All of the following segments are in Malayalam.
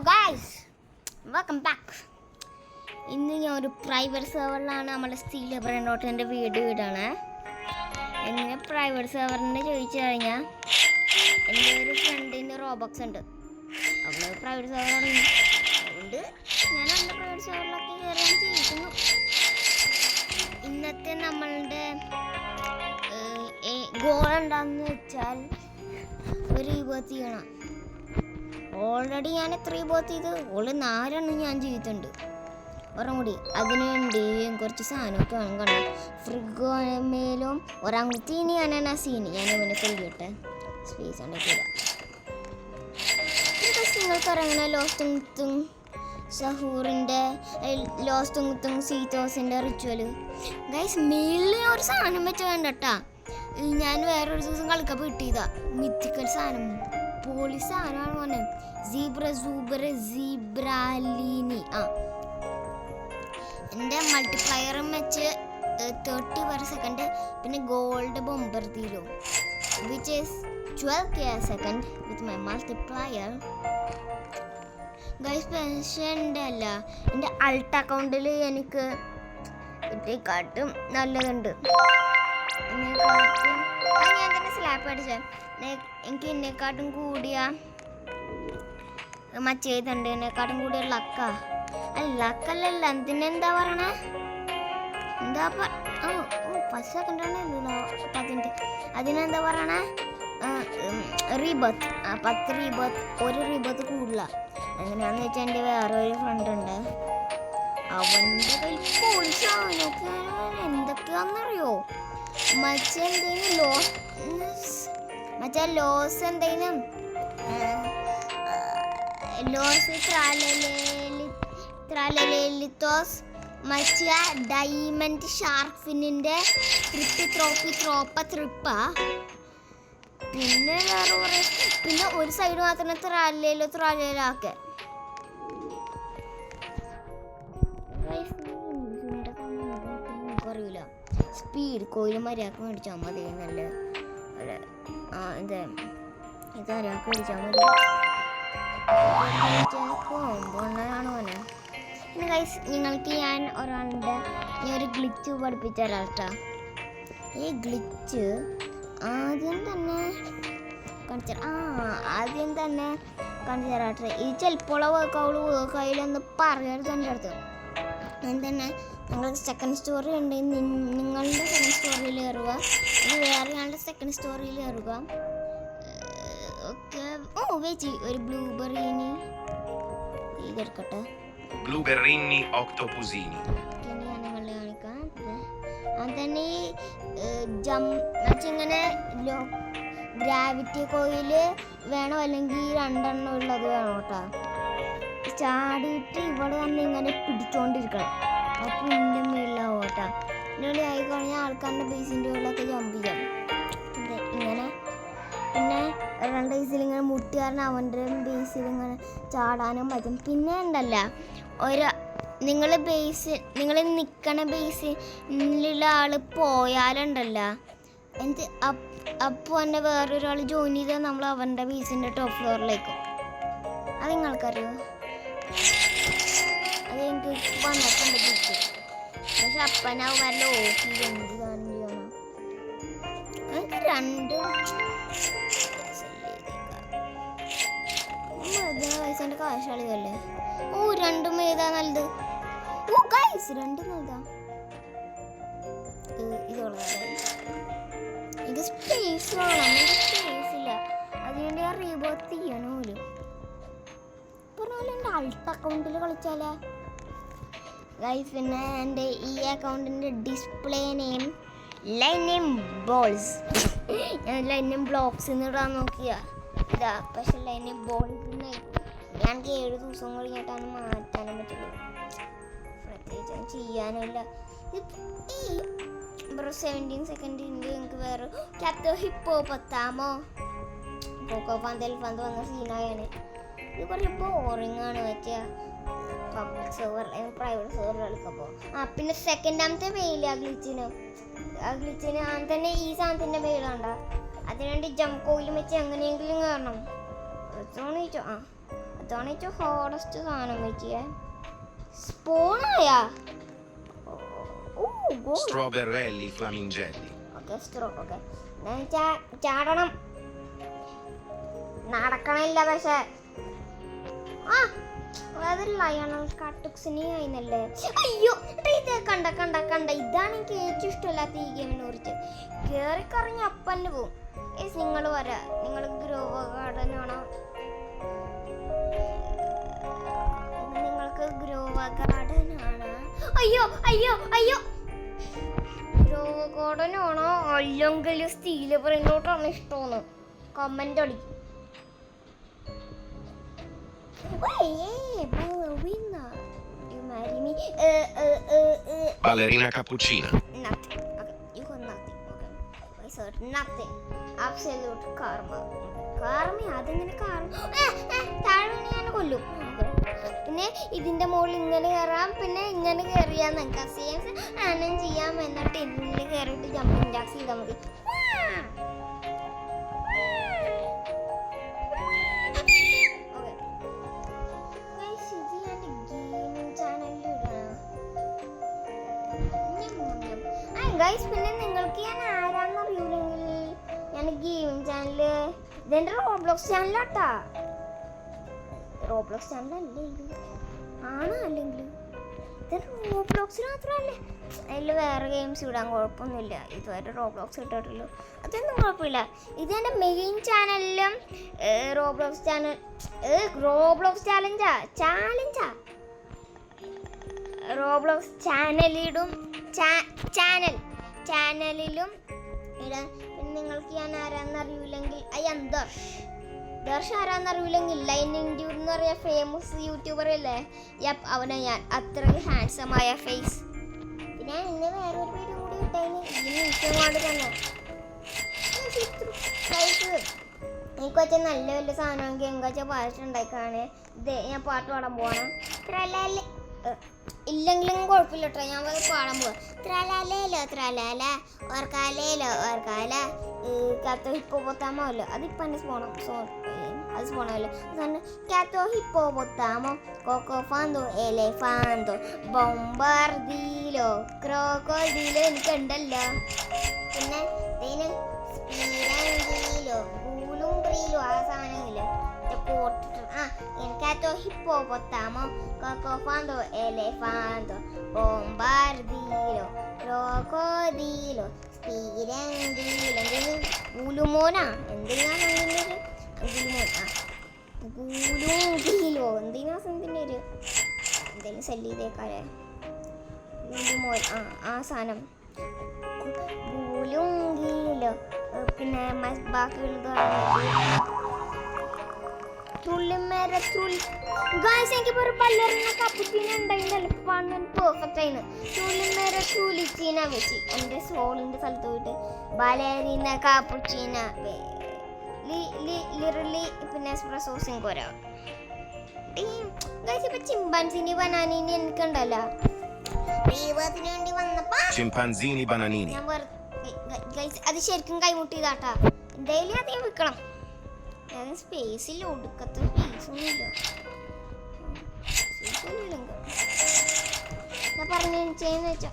Guys, welcome back. ഇന്ന് ഞാൻ ഒരു പ്രൈവറ്റ് സെർവറിലാണ് നമ്മുടെ സ്റ്റീൽ ബ്രാൻഡോട്ടിൻ്റെ വീഡിയോ ഇടാണ്. എങ്ങനെ പ്രൈവറ്റ് സെർവറിൻ്റെ ചോദിച്ചു കഴിഞ്ഞാൽ എൻ്റെ ഒരു ഫ്രണ്ടിൻ്റെ റോബോക്സ് ഉണ്ട്. അവൾ പ്രൈവറ്റ് സെർവറാണ്. അതുകൊണ്ട് ഞാൻ എൻ്റെ പ്രൈവറ്റ് സെർവറിലൊക്കെ കയറാൻ ചെയ്യിക്കുന്നു. ഇന്നത്തെ നമ്മളുടെ ഗോൾ എന്താണെന്ന് വെച്ചാൽ ഒരു റീബർത്ത് ചെയ്യണം. ഓൾറെഡി ഞാൻ എത്ര റീബർത്ത് ചെയ്ത്? ഓൾറെഡി 4 ഞാൻ ചെയ്തിട്ടുണ്ട്. ഒരെണ്ണം കൂടി അതിന് വേണ്ടി കുറച്ച് സാധനമൊക്കെ വേണം. കണ്ടു ഫ്രിഗോമേലും ഒരാങ്കുത്തീനി അനാനാസീനി ഞാൻ ഇവനെ കൊല്ലിട്ടെ സ്പേസ് ഉണ്ടാക്കിയില്ല. നിങ്ങൾക്ക് അറിയാം ലോസ്റ്റ് മുത്തും സഹൂറിൻ്റെ ലോസ്റ്റ് മുത്തും സീത്തോസിൻ്റെ റിച്വല്. ഗൈസ് മേളിൽ ഒരു സാധനം വെച്ച് വേണ്ട കേട്ടാ. ഞാൻ വേറൊരു ദിവസം കളിക്കപ്പോൾ കിട്ടിയതാ മിത്തിക്കൽ സാധനം. പോളി സാധനമാണ് പറഞ്ഞത്. സീബ്രാലീനി. എൻ്റെ മൾട്ടിപ്ലയറും വെച്ച് 30/s. പിന്നെ ഗോൾഡ് ബോംബർ തീരോ which is 12k/s with my multiplier. Guys പെൻഷൻ്റെ അല്ല, എൻ്റെ അൾട്ട് അക്കൗണ്ടിൽ എനിക്ക് ഇതിനെക്കാട്ടും നല്ലതുണ്ട്. ഞാൻ തന്നെ സ്ലാപ്പ് അടിച്ചാൽ എനിക്ക് എന്നെക്കാട്ടും കൂടിയ മറ്റേതുണ്ട്. എന്നെക്കാട്ടും കൂടിയ ലക്കാ. ലക്കല്ലല്ല, എന്തിനെന്താ പറയണേ? എന്താ 10 സെക്കൻഡാണ് 10. അതിനെന്താ പറയണേ? റീബർത്ത്. 10 റീബർത്ത്, ഒരു റീബർത്ത് കൂടുതല. എങ്ങനെയാന്ന് വെച്ചാൽ എൻ്റെ വേറെ ഒരു ഫ്രണ്ട് ഉണ്ട്. അവൻ്റെ കയ്യിൽ എന്തൊക്കെയാണെന്നറിയോ? മറ്റേ ലോസ് എന്തെങ്കിലും ലോസ് ത്രാലലിത്തോസ് മറ്റേ ഡയമണ്ട് ഷാർക്ക് ഫിന്നിൻ്റെ ത്രിപ്പാ. പിന്നെ വേറെ കുറേ, പിന്നെ ഒരു സൈഡ് മാത്രമേ ത്രാലയിലാക്കെ. അറിയില്ല. സ്പീഡ് കോയിൽ മര്യാദക്ക് മേടിച്ചാൽ മതി. നല്ല ഇത് അരാക്ക് മേടിച്ചാൽ മതി. കോമ്പോണ്ടാണ് മോനെ. പിന്നെ ഗൈസ്, നിങ്ങൾക്ക് ഞാൻ ഒരു ഗ്ലിച്ച് പഠിപ്പിച്ചു തരാം കേട്ടോ. ഈ ഗ്ലിച്ച് ആദ്യം തന്നെ കാണിച്ചു തരാട്ടെ. ഇത് ചിലപ്പോൾ വർക്കായില്ലെന്ന് പറയരുത് എൻ്റെ അടുത്ത്. ഞാൻ തന്നെ നിങ്ങൾക്ക് സെക്കൻഡ് സ്റ്റോറി ഉണ്ടെങ്കിൽ നിങ്ങളുടെ സെക്കൻഡ് സ്റ്റോറിയിൽ കയറുക. ഇത് വേറെ ആളുടെ സെക്കൻഡ് സ്റ്റോറിയിൽ കയറുക. ഓക്കെ. വെച്ച് ഒരു ബ്ലൂബെറീനി ഇതെടുക്കട്ടെ. ബ്ലൂബെറീനി ഓക്ടോപുസീനി ഞാൻ നിങ്ങളെ കാണിക്കാം. അതന്നെ ഇങ്ങനെ ഗ്രാവിറ്റി കോയില് വേണോ, അല്ലെങ്കിൽ 2 ഉള്ളത് വേണം കേട്ടോ. ചാടിയിട്ട് ഇവിടെ വന്ന് ഇങ്ങനെ പിടിച്ചോണ്ടിരിക്കണം. അപ്പോൾ ഇതിൻ്റെ മേളിലാവും കേട്ടോ. ഇതിനുള്ളിൽ ആയിക്കഴിഞ്ഞാൽ ആൾക്കാരുടെ ബേസിൻ്റെ ഉള്ളിലൊക്കെ ജമ്പ് ചെയ്യാം. ഇങ്ങനെ പിന്നെ 2 ബേസിൽ ഇങ്ങനെ മുട്ടുകാരൻ അവൻ്റെ ബേസിൽ ഇങ്ങനെ ചാടാനും പറ്റും. പിന്നെ ഉണ്ടല്ല, നിങ്ങൾ നിൽക്കണ ബേസിലുള്ള ആൾ പോയാലുണ്ടല്ല, അപ്പോൾ തന്നെ വേറൊരാൾ ജോയിൻ ചെയ്താൽ നമ്മൾ അവൻ്റെ ബേസിൻ്റെ ടോപ്പ് ഫ്ലോറിലേക്കും. അത് നിങ്ങൾക്കറിയോ? അത് എനിക്ക് വന്നിട്ടുണ്ട് ബുക്ക്. പക്ഷെ അപ്പനാവും വല്ല ഓഫീസ് എന്ത് കാണും ചെയ്യണം. എനിക്ക് 2 പൈസൻ്റെ കാശാളിതല്ലേ. 2 ഏതാ നല്ലത്? ഗൈസ് 2 നല്ലതാ. ഇത് സ്പേസ് വേണം. സ്പേസ് ഇല്ല, അതുകൊണ്ട് ഞാൻ റീബർത്ത് ചെയ്യണ പോലും. പറഞ്ഞാൽ എൻ്റെ അൾട്ട് അക്കൗണ്ടിൽ കളിച്ചാലേ ഗൈസ്. പിന്നെ എൻ്റെ ഈ അക്കൗണ്ടിൻ്റെ ഡിസ്പ്ലേ നെയിം ലൈനിയം ബോൾസ്. ഞാൻ ലൈനിയം ബ്ലോക്സ് എന്നിടാൻ നോക്കിയാ ഇതാ. പക്ഷെ ലൈനിയം ബോൾസ് ഞങ്ങൾക്ക് 7 ദിവസം കഴിഞ്ഞിട്ടാണ് മാറ്റാനും പറ്റുള്ളൂ. പ്രത്യേകിച്ച് ചെയ്യാനില്ല. 17 സെക്കൻഡിൻ്റെ എനിക്ക് വേറെ ക്യാപ്റ്റർ ഹിപ്പോ പത്താമോ പോക്കോ പന്തൽ പന്ത് വന്ന സീനായാണ്. ഇത് കുറച്ച് ബോറിംഗ് ആണ്. മറ്റേ പബ്ലിക് സെർവർ പ്രൈവറ്റ് സെർവർ കളിക്കുമ്പോൾ. പിന്നെ സെക്കൻഡാമത്തെ മെയില് ആ ഗ്ലിച്ചിന് തന്നെ ഈ സാധനത്തിൻ്റെ മെയിലാണ്ട. അതിനുവേണ്ടി ജംപ് കോയിലും വെച്ച് എങ്ങനെയെങ്കിലും കയറണം. അതാണ് ഏറ്റവും ഹാർഡസ്റ്റ് സാധനം വെച്ചിയെ. സ്പോണായാ Stroberelli flamingelli. ഓക്കെ ചാടണം. നടക്കണില്ല പക്ഷെ. ആ അത് ലയണൽ കാട്ടുക്സിനെ ആയിരുന്നല്ലേ. അയ്യോ ഇത് കണ്ട ഇതാണ് എനിക്ക് ഏറ്റവും ഇഷ്ടമല്ലാത്ത ഈ ഗെയിമിനെ കുറിച്ച്. കയറിക്കറിഞ്ഞ അപ്പന്നെ പോവും. നിങ്ങൾ വരാ, നിങ്ങൾ ഗ്രോവ ഗാർഡൻ ആണോ? നിങ്ങൾക്ക് ഗ്രോവ ഗാർഡൻ ആണ്. അയ്യോ ഗ്രോവ ഗാർഡൻ ആണോ അല്ലെങ്കിൽ സ്റ്റീല് പ്രിന്റോട്ടാണ് ഇഷ്ടമെന്ന് കമന്റ് അടിക്കും. Ballerina cappuccina. Nothing. Okay, you got nothing. Okay. I said nothing. Absolute karma. Karma അതെങ്ങനെ താഴെ ഞാൻ കൊല്ലും. പിന്നെ ഇതിന്റെ മുകളിൽ ഇങ്ങനെ കയറാം, പിന്നെ ഇങ്ങനെ കയറിയാൽ നിങ്ങൾക്ക് സെയിം ആനം ചെയ്യാം. എന്നിട്ട് ഇതിൽ കയറിയിട്ട് ജമ്പിങ് ജാക്സ് ചെയ്താൽ മതി. ഗൈസ് പിന്നെ നിങ്ങൾക്ക് ഞാൻ ആരാന്ന് അറിയില്ലെങ്കിൽ ഞാൻ ഗെയിമിംഗ് ചാനല് ഇതെന്റെ റോബ്ലോക്സ് ചാനലാട്ടാ. റോബ്ലോക്സ് ചാനലല്ലേ ഇത്? ആണോ? അല്ലെങ്കിൽ ഇത് റോബ്ലോക്സിന് മാത്രമല്ലേ? അതിൽ വേറെ ഗെയിംസ് ഇടാൻ കുഴപ്പമൊന്നുമില്ല. ഇതുവരെ റോബ്ലോക്സ് ഇട്ടിട്ടുള്ളൂ, അതൊന്നും കുഴപ്പമില്ല. ഇത് എൻ്റെ മെയിൻ ചാനലിലും റോബ്ലോക്സ് ചാനലിടും ചാനലിലും ഇടാൻ. പിന്നെ നിങ്ങൾക്ക് ഞാൻ ആരാന്നറിയില്ലെങ്കിൽ ദർശ ആരാന്നറിയില്ലെങ്കിൽ ലൈൻ ഇൻഡ്യൂർ എന്ന് പറയുന്ന ഫേമസ് യൂട്യൂബർ അല്ലേ? യപ്പ്, അവനെ ഞാൻ അത്രയ്ക്ക് ഹാൻഡ്സമായ ഫേസ്. പിന്നെ ഇന്ന് വേറൊരു വീഡിയോ കൂടി ഇട്ടതിന് ഇതിന് ഇഷ്ടമാണ് തന്നെ. എനിക്ക് വെച്ചാൽ നല്ല വലിയ സാധനമെങ്കിൽ എനിക്ക് വെച്ചാൽ പാട്ടുണ്ടാക്കാണ്. ഇത് ഞാൻ പാട്ട് പാടാൻ പോകണം. ഇല്ലെങ്കിലും കുഴപ്പമില്ല കേട്ടോ, ഞാൻ പാടാൻ പോവാം. ത്രലാലേലോ ത്രലാല ഓർക്കാലേലോ ഓർക്കാല കാത്തോ ഹിപ്പോപ്പൊത്താമല്ലോ. അതിപ്പോൾ എൻ്റെ അത് സ്പോണല്ലോ. കാത്തോ ഹിപ്പോപ്പൊത്താമോ കോക്കോ ഫാന്തോ എലെഫാന്തോ ബൊംബാർദീലോ ക്രോക്കോഡീലോ എനിക്കുണ്ടല്ലോ. പിന്നെ ഇതിന് സ്പീരോ ഗൂലും ബ്രീലോ ആ സാധനമില്ലോ പോട്ടിട്ട്. Gato hippopotamo, cocofando, elefando, bombardilo, crocodilo, spirandilo. Gulumona, എന്തിനാണ് അങ്ങനെ ഗൂലുങ്കിലോ എന്തിനാ എന്തിനൊരു എന്തെങ്കിലും സെല്ല് ചെയ്തേക്കാരെ. ഗൂലുമോൻ ആ സാധനം ഗൂലുങ്കിലോ. പിന്നെ ബാക്കിയുള്ളത് എനിക്കിപ്പോ ഒരു പല്ലറിന കപ്പുച്ചീന ഉണ്ടായില്ല പെർഫെക്റ്റ് ആയിരുന്നു. തുള്ളിമേര തുലിച്ചീന വെച്ച് എൻ്റെ സോളിൻ്റെ സ്ഥലത്ത് പോയിട്ട് ബലേറിന കാപ്പുച്ചീന ലിറലി പിന്നെ എസ്പ്രസോ സിങ്കോര. ഇപ്പൊ ചിമ്പാൻസിനി ബനാനീനി എനിക്കുണ്ടല്ലോ ദൈവത്തിന് വേണ്ടി വന്നപ്പോ Chimpanzini bananini. ഞാൻ അത് ശരിക്കും കൈമുട്ടിയതാട്ടാ. എന്തായാലും അധികം വിൽക്കണം. സ്പേസിൽ ഒടുക്കത്തെ സ്പേസൊന്നുമില്ല. ഞാൻ പറഞ്ഞെന്ന് വെച്ചാൽ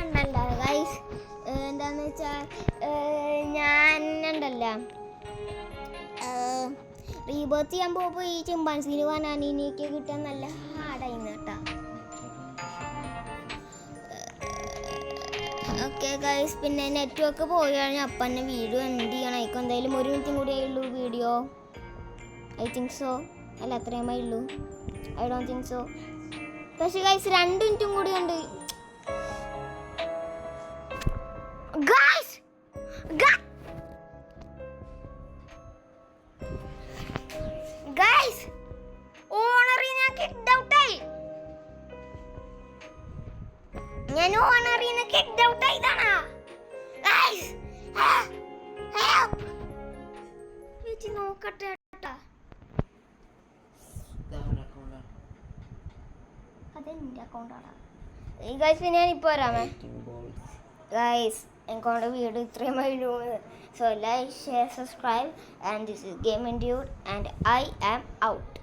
ഉണ്ടല്ല ഗൈസ്, എന്താന്ന് വെച്ചാൽ ഞാൻ ഉണ്ടല്ല റീബർത്ത് ചെയ്യാൻ പോകുമ്പോൾ ഈ ചിമ്പാൻസിന് ബനാനീനിയൊക്കെ കിട്ടാൻ നല്ല ഹാർഡായിരുന്നു കേട്ടോ. ഓക്കെ ഗൈസ്, പിന്നെ നെറ്റ്വർക്ക് പോയി കഴിഞ്ഞാൽ അപ്പം തന്നെ വീഡിയോ എന്ത് ചെയ്യണം. ഇപ്പോൾ എന്തായാലും 1 മിനിറ്റും കൂടി ആയുള്ളൂ വീഡിയോ. I think so. അല്ല, അത്രയും ആയുള്ളൂ. I don't think so. പക്ഷേ ഗൈസ് 2 മിനിറ്റും കൂടി ഉണ്ട്. ഗൈസ് ഓണറി ഞാൻ കിക്ക്ഡ് ഔട്ടായി. ഞാൻ ഓണറിന്ന് കിക്ക്ഡ് ഔട്ട് ആയതാണ്. ഗൈസ് ഹെൽപ്പ് വെച്ച് നോക്കട്ടെ ട്ടാ. അതെന്റെ അക്കൗണ്ടാണ് ഗൈസ്. ഞാൻ ഇപ്പോൾ വരാമേ ഗൈസ്. എനിക്കൊണ്ട് വീഡിയോ ഇത്രയും വരും. So like share subscribe and this is gaming dude and I am out.